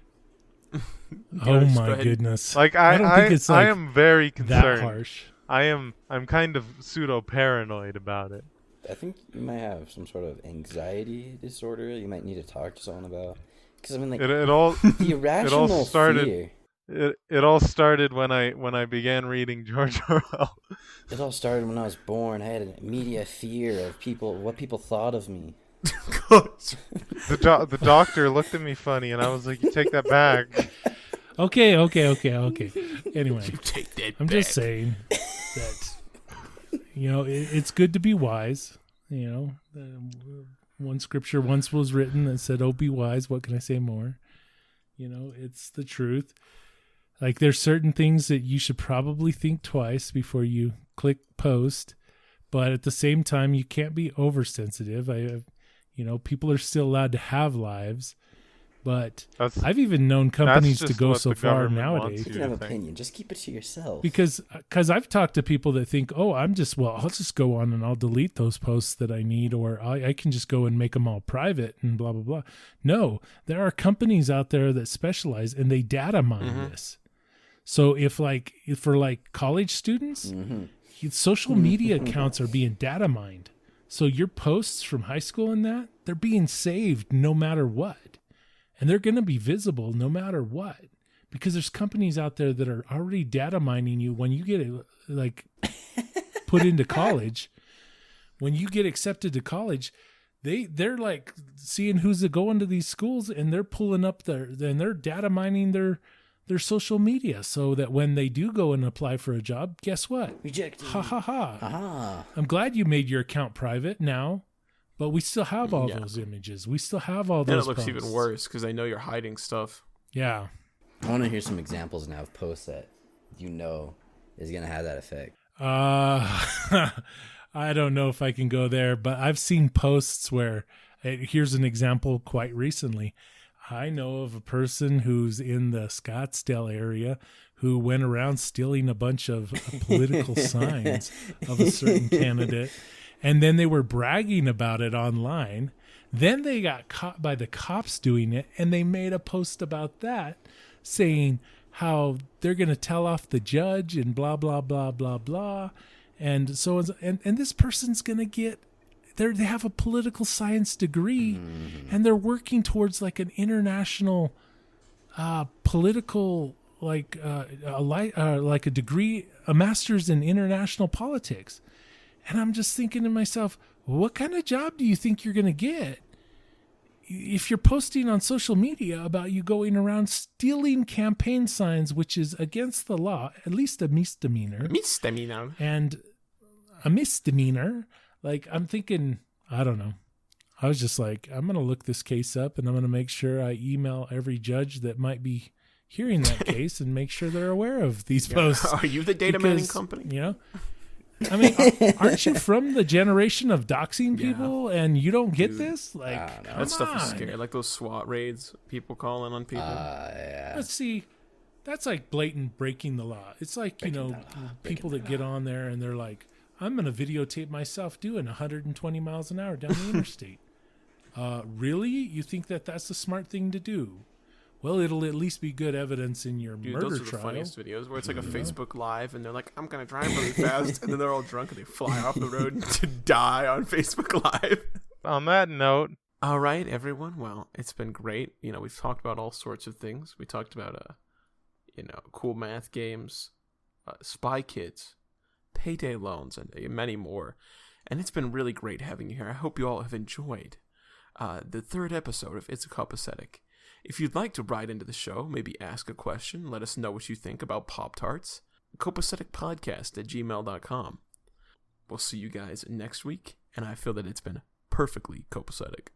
Oh my goodness! Like I don't think it's like I am very concerned. That harsh. I'm kind of pseudo paranoid about it. I think you might have some sort of anxiety disorder. You might need to talk to someone about. Because I mean, like it all the irrational fear. It all started when I began reading George Orwell. It all started when I was born. I had an immediate fear of what people thought of me. The doctor looked at me funny, and I was like, "You take that back." Okay. Anyway, you take that I'm back. just saying that it's good to be wise. One scripture once was written that said, "Oh, be wise." What can I say more? It's the truth. Like, there's certain things that you should probably think twice before you click post, but at the same time, you can't be oversensitive. People are still allowed to have lives, but I've even known companies to go so far nowadays. You can have an opinion, just keep it to yourself. Because I've talked to people that think, oh, I'll just go on and I'll delete those posts that I need, or I can just go and make them all private and blah, blah, blah. No, there are companies out there that specialize and they data mine this. So if for college students, social media accounts are being data mined. So your posts from high school and that, they're being saved no matter what. And they're going to be visible no matter what. Because there's companies out there that are already data mining you when you get put into college. When you get accepted to college, they're like seeing who's going to these schools, and they're pulling up they're data mining their social media, so that when they do go and apply for a job, guess what? Rejected. Ha ha ha. Aha. I'm glad you made your account private now, but we still have all those images. We still have all those And it looks posts. even worse because they know you're hiding stuff. Yeah. I want to hear some examples now of posts that is going to have that effect. I don't know if I can go there, but I've seen posts where, here's an example quite recently. I know of a person who's in the Scottsdale area who went around stealing a bunch of political signs of a certain candidate, and then they were bragging about it online. Then they got caught by the cops doing it, and they made a post about that, saying how they're going to tell off the judge and blah, blah, blah, blah, blah. And so, and this person's going to get, they have a political science degree, and they're working towards like an international political, like a degree, a master's in international politics. And I'm just thinking to myself, what kind of job do you think you're going to get if you're posting on social media about you going around stealing campaign signs, which is against the law, at least a misdemeanor. And a misdemeanor. Like, I'm thinking, I don't know. I was just like, I'm going to look this case up, and I'm going to make sure I email every judge that might be hearing that case and make sure they're aware of these posts. Are you the data mining company? I mean, aren't you from the generation of doxing people, and you don't get this? Like, that stuff is scary. Like those SWAT raids, people calling on people. Let's see. That's like blatant breaking the law. It's like, people that get on there and they're like, I'm going to videotape myself doing 120 miles an hour down the interstate. Really? You think that that's the smart thing to do? Well, it'll at least be good evidence in your Dude, murder those are the trial. funniest videos where it's like a Facebook Live and they're like, I'm going to drive really fast. And then they're all drunk and they fly off the road to die on Facebook Live. On that note, All right, everyone. Well, it's been great. We've talked about all sorts of things. We talked about, Coolmath Games, Spy Kids, payday loans, and many more. And it's been really great having you here. I hope you all have enjoyed the third episode of It's Copacetic. If you'd like to write into the show, maybe ask a question, let us know what you think about Pop-Tarts, copaceticpodcast@gmail.com. We'll see you guys next week, and I feel that it's been perfectly copacetic.